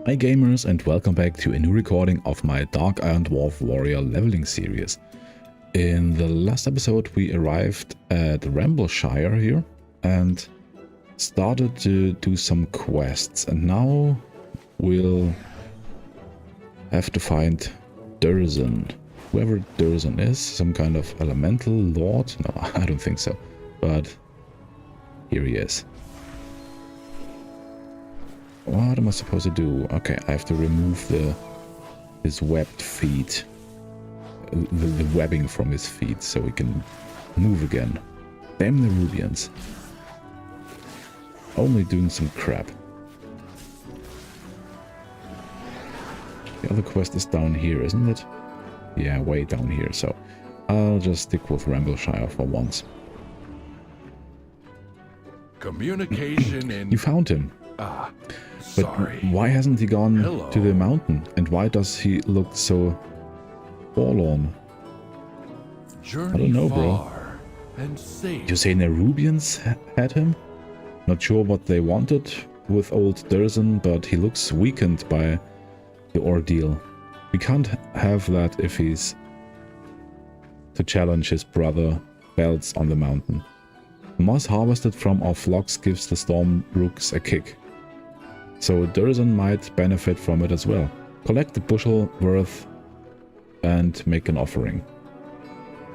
Hi gamers, and welcome back to a new recording of my Darkiron Dwarf Warrior leveling series. In the last episode we arrived at Rambleshire here and started to do some quests, and now we'll have to find Durzan. Whoever Durzan is, some kind of elemental lord? No, I don't think so, but here he is. What am I supposed to do? Okay, I have to remove his webbed feet. The webbing from his feet so he can move again. Damn the Rubians. Only doing some crap. The other quest is down here, isn't it? Yeah, way down here, so I'll just stick with Rambleshire for once. Communication and... You found him. Sorry. But why hasn't he gone Hello. to the mountain? And why does he look so forlorn? Journey I don't know, bro. far and safe. You say Nerubians had him? Not sure what they wanted with old Durzan, but he looks weakened by the ordeal. We can't have that if he's to challenge his brother Belts on the mountain. The moss harvested from our flocks gives the storm rooks a kick, so Durzan might benefit from it as well. Collect the bushel worth and make an offering.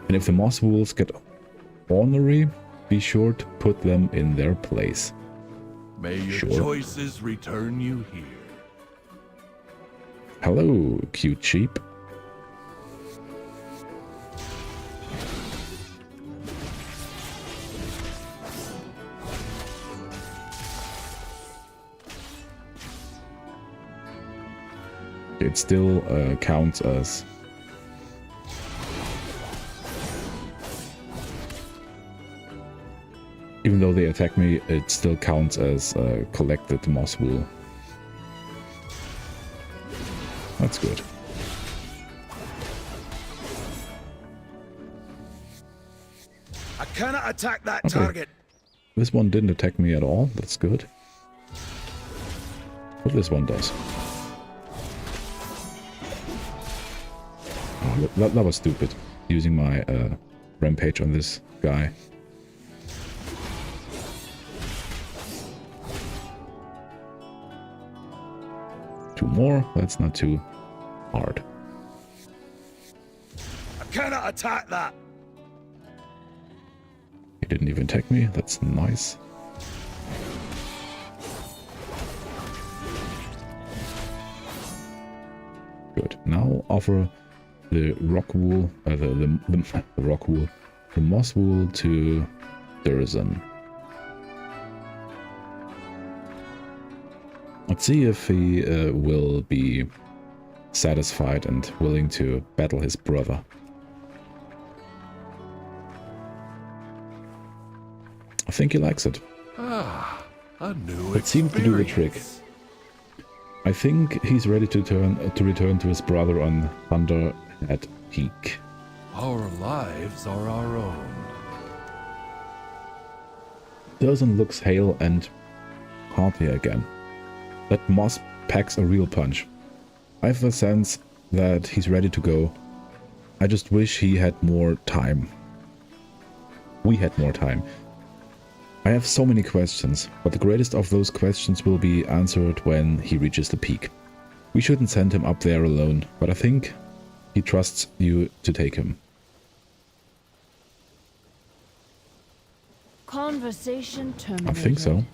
And if the moss wools get ornery, be sure to put them in their place. May your Sure. choices return you here. Hello, cute sheep. It still counts as... Even though they attack me, it still counts as collected moss wool. That's good. I cannot attack that Okay. target. This one didn't attack me at all, that's good. But this one does. Oh, that was stupid, using my rampage on this guy. Two more, that's not too hard. I cannot attack that. He didn't even attack me, that's nice. Good, now offer the rock wool, the rock wool, the moss wool to Durzan. Let's see if he will be satisfied and willing to battle his brother. I think he likes it. Ah, a new It seemed to do the trick. experience. I think he's ready to return to his brother on Thunderhead Peak. Our lives are our own. Durzan looks hale and hearty again. That moss packs a real punch. I have a sense that he's ready to go. I just wish he had more time. We had more time. I have so many questions, but the greatest of those questions will be answered when he reaches the peak. We shouldn't send him up there alone, but I think he trusts you to take him. Conversation I terminated. think so.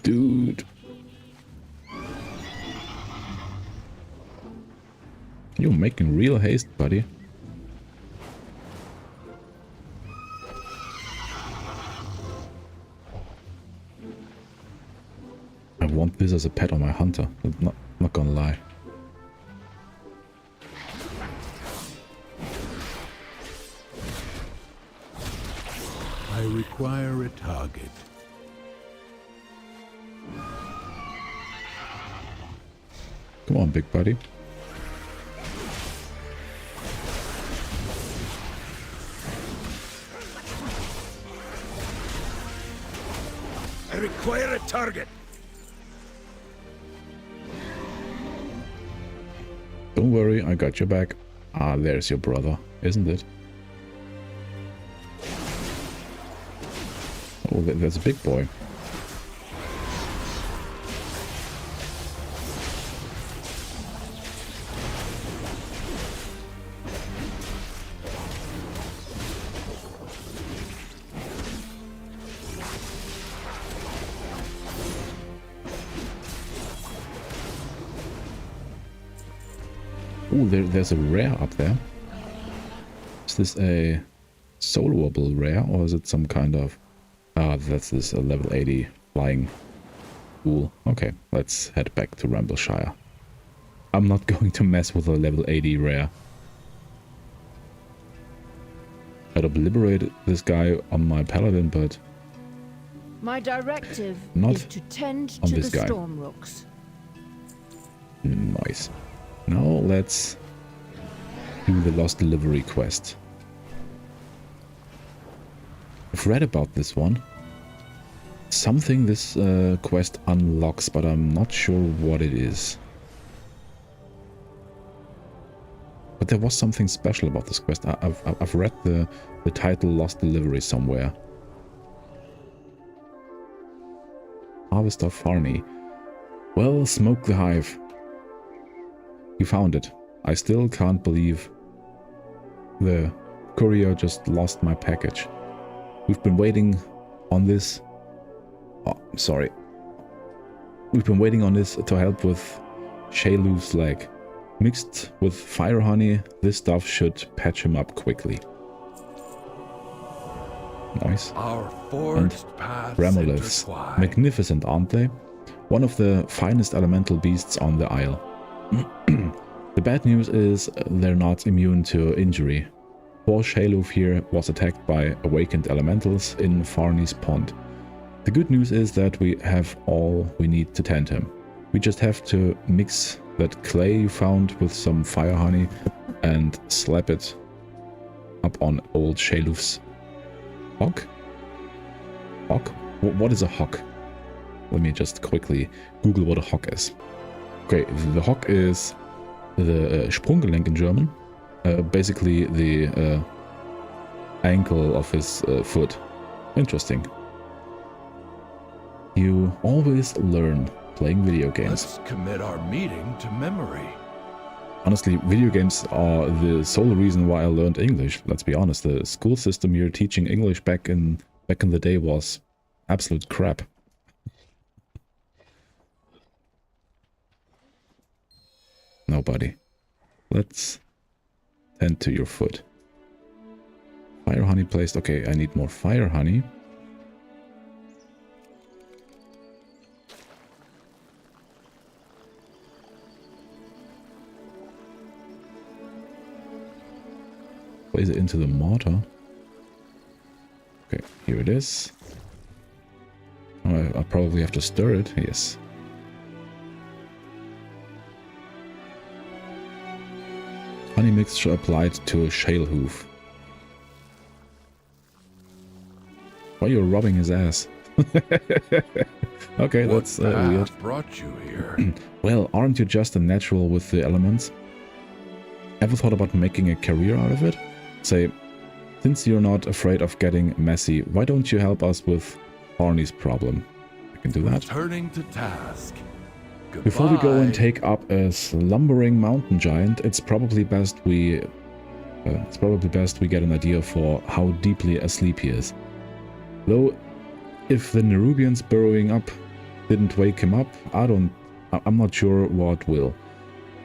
Dude. You're making real haste, buddy. I want this as a pet on my hunter. Not gonna lie. I require a target. Come on, big buddy. I require a target. Don't worry, I got your back. Ah, there's your brother, isn't it? Oh, there's a big boy. Oh, there's a rare up there. Is this a soloable rare, or is it some kind of... Ah, that's this level 80 flying fool. Okay, let's head back to Rambleshire. I'm not going to mess with a level 80 rare. I'd obliterate this guy on my paladin, but... My directive Not is to tend on to this the guy. storm rooks. Nice. Now let's do the Lost Delivery quest. I've read about this one. Something this quest unlocks, but I'm not sure what it is. But there was something special about this quest. I've read the title Lost Delivery somewhere. Harvest of Farney. Well, smoke the hive. We found it. I still can't believe the courier just lost my package. We've been waiting on this. Oh, sorry. We've been waiting on this to help with Shaylu's leg. Mixed with fire honey, this stuff should patch him up quickly. Nice. Our forged paths Ramoliths. intertwine. Magnificent, aren't they? One of the finest elemental beasts on the Isle. The bad news is they're not immune to injury. Poor Shayluf here was attacked by awakened elementals in Farney's Pond. The good news is that we have all we need to tend him. We just have to mix that clay you found with some fire honey and slap it up on old Shayluf's hock? Hock? What is a hock? Let me just quickly Google what a hock is. Okay, the hock is the Sprunggelenk in German. Basically the ankle of his foot. Interesting. You always learn playing video games. Let's commit our meeting to memory. Honestly, video games are the sole reason why I learned English. Let's be honest, the school system here teaching English back in the day was absolute crap. Nobody. Let's tend to your foot. Fire honey placed. Okay, I need more fire honey. Place it into the mortar. Okay, here it is. I probably have to stir it. Yes. Honey mixture applied to a shale hoof. Why you're rubbing his ass? Okay, What that's weird. path brought you here? Well, aren't you just a natural with the elements? Ever thought about making a career out of it? Say, since you're not afraid of getting messy, why don't you help us with Barney's problem? I can do that. Returning to task. Goodbye. Before we go and take up a slumbering mountain giant, it's probably best we get an idea for how deeply asleep he is. Though, if the Nerubians burrowing up didn't wake him up, I'm not sure what will.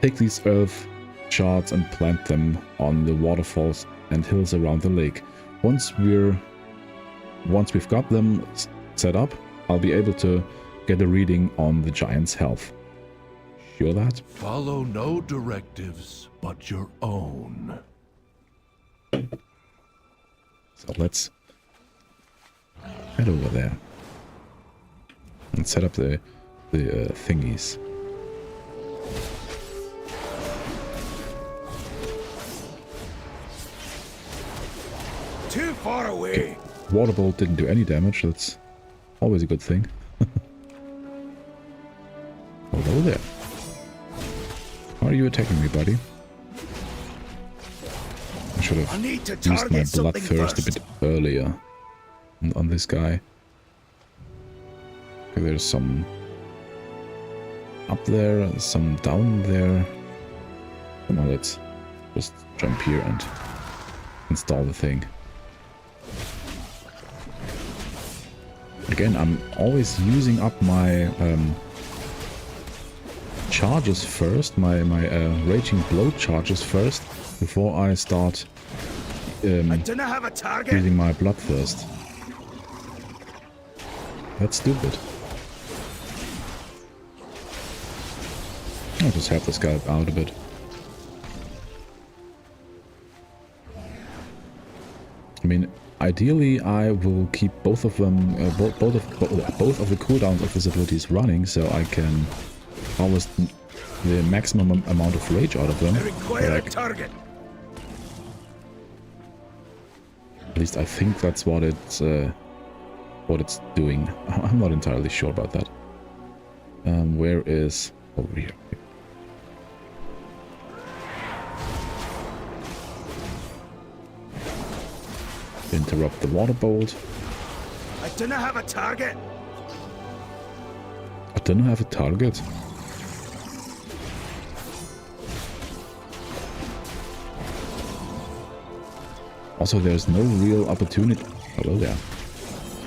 Take these earth shards and plant them on the waterfalls and hills around the lake. Once we've got them set up, I'll be able to get a reading on the giant's health. Sure that? Follow no directives but your own. So let's head over there and set up the thingies. Too far away. Waterbolt didn't do any damage. That's always a good thing. Hello there. Why are you attacking me, buddy? I should have used my bloodthirst a bit earlier on this guy. Okay, there's some up there, some down there. Come on, let's just jump here and install the thing. Again, I'm always using up my charges first, my raging blow charges first, before I start using my bloodthirst. That's stupid. I'll just help this guy out a bit. I mean, ideally, I will keep both of them, both of the cooldowns of his abilities running, so I can harvest the maximum amount of rage out of them. At least I think that's what it's doing. I'm not entirely sure about that. Where is over here? Interrupt the water bolt. I don't have a target. I don't have a target. Also, there's no real opportunity. Hello there.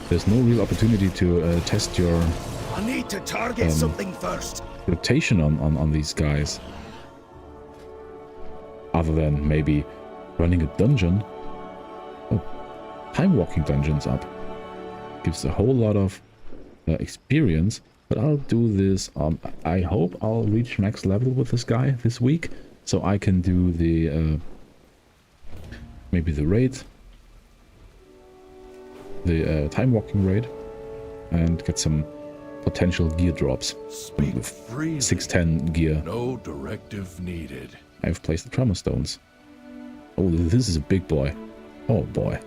There's no real opportunity to test your. I need to target something first. Rotation on these guys. Other than maybe running a dungeon. Oh, time walking dungeons up. Gives a whole lot of experience. But I'll do this. I hope I'll reach max level with this guy this week, so I can do the maybe the raid, the time walking raid, and get some potential gear drops. Speak freely. 610 gear. No directive needed. I've placed the tremor stones. Oh, this is a big boy. Oh boy.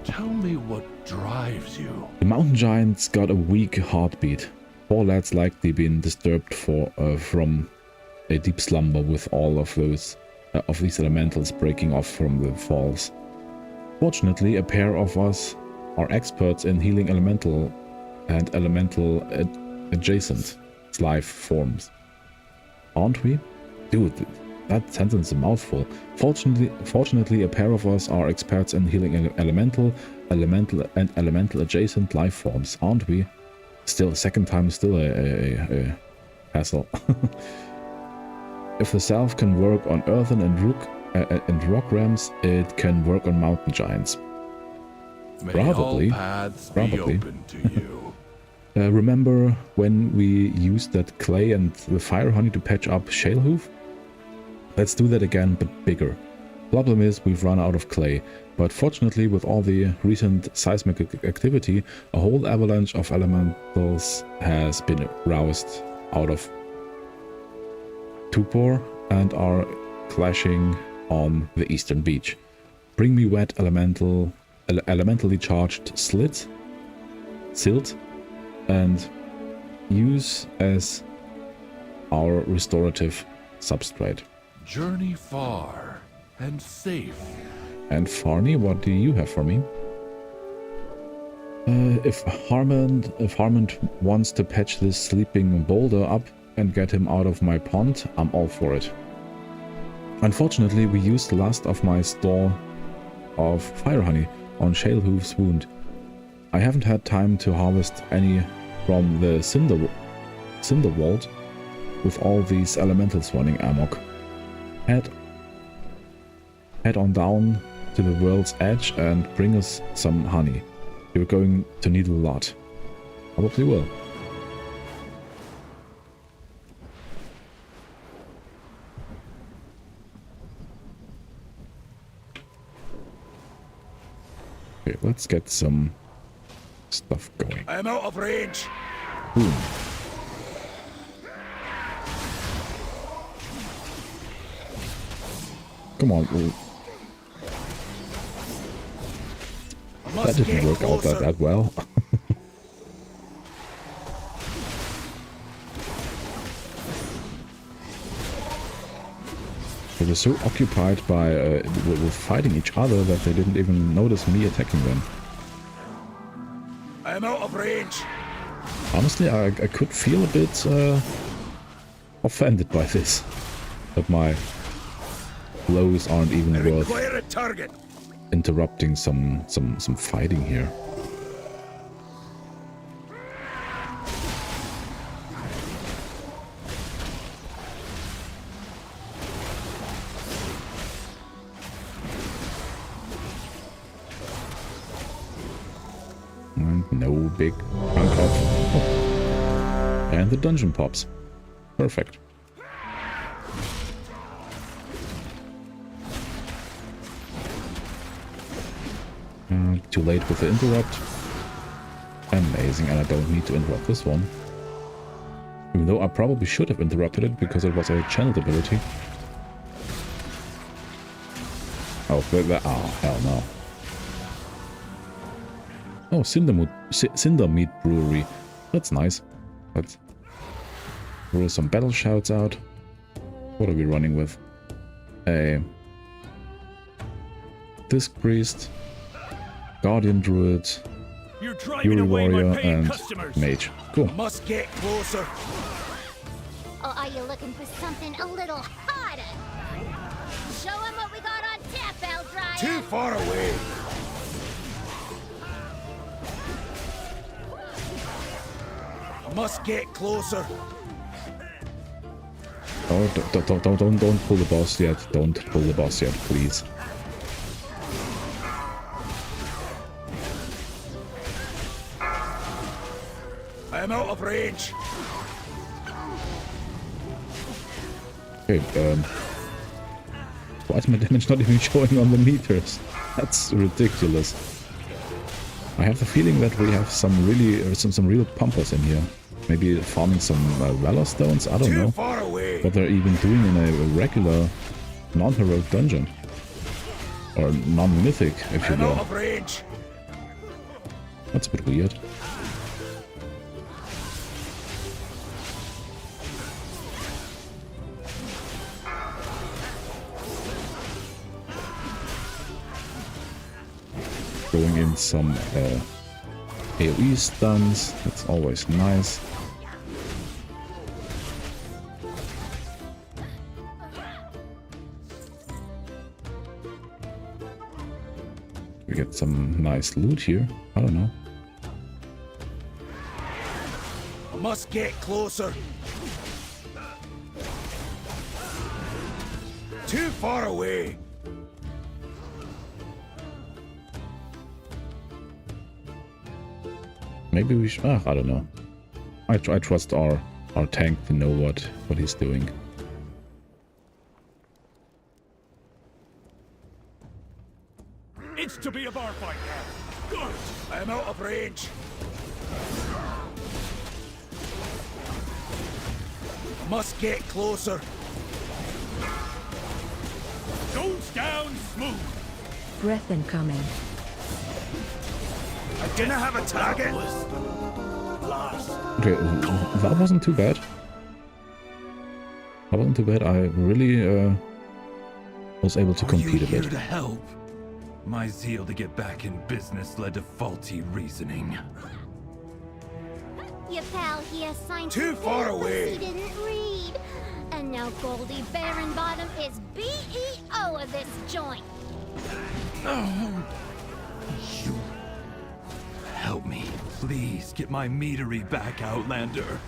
Tell me what drives you. The mountain giant's got a weak heartbeat. 4 lads likely been disturbed from a deep slumber with all of these elementals breaking off from the falls. Fortunately, a pair of us are experts in healing elemental and elemental adjacent life forms. Aren't we? Dude, that sentence is a mouthful. Fortunately, a pair of us are experts in healing elemental and elemental adjacent life forms. Aren't we? Still, second time is still a hassle. If the self can work on earthen and rock realms, it can work on mountain giants. May all paths be open to you. Remember when we used that clay and the fire honey to patch up Shalehoof? Let's do that again, but bigger. Problem is, we've run out of clay, but fortunately with all the recent seismic activity, a whole avalanche of elementals has been roused out of Tupor and are clashing on the eastern beach. Bring me wet elementally charged silt, and use as our restorative substrate. Journey far and safe. And Farney, what do you have for me? If Harmond wants to patch this sleeping boulder up and get him out of my pond, I'm all for it. Unfortunately, we used the last of my store of fire honey on Shalehoof's wound. I haven't had time to harvest any from the Cinder Vault with all these elementals running amok. Head on down to the world's edge and bring us some honey. You're going to need a lot. Probably will. Okay, let's get some stuff going. I'm out of range. Boom. Come on. That didn't work out that well. were so occupied by with fighting each other that they didn't even notice me attacking them. I'm out of range. Honestly, I could feel a bit offended by this. That my blows aren't even I worth require a target. interrupting some fighting here. And no big chunk of... Oh. And the dungeon pops. Perfect. Too late with the interrupt. Amazing, and I don't need to interrupt this one. Even though I probably should have interrupted it because it was a channeled ability. Oh, oh, hell no. Oh, Cinder Meat Brewery. That's nice. Let's roll some battle shouts out. What are we running with? A Disc Priest, Guardian Druid, Fury Warrior, and Mage. Cool. Must get closer. Or are you looking for something a little harder? Show him what we got on tap, Eldryer. Too far away. Must get closer. Oh, don't pull the boss yet. Don't pull the boss yet, please. I'm out of range. Okay, why is my damage not even showing on the meters? That's ridiculous. I have the feeling that we have some really, some real pumpers in here. Maybe farming some Valor Stones, I don't know. Too far away. What they're even doing in a regular non-heroic dungeon. Or non-mythic, if you I'm out will. of range. That's a bit weird. Going in some AoE stuns, that's always nice. We get some nice loot here, I don't know. Must get closer. Too far away. Maybe we should... I don't know. I trust our tank to know what he's doing. It's to be a bar fight now. Good. I'm out of range. Must get closer. Goes down smooth. Breath incoming. I didn't have a target. Okay, that wasn't too bad. That wasn't too bad. I really was able to compete a bit. To help? My zeal to get back in business led to faulty reasoning. Your pal here signed Too far papers away. he didn't read. And now Goldie Baronbottom is BEO of this joint. You help me. Please get my meadery back, Outlander.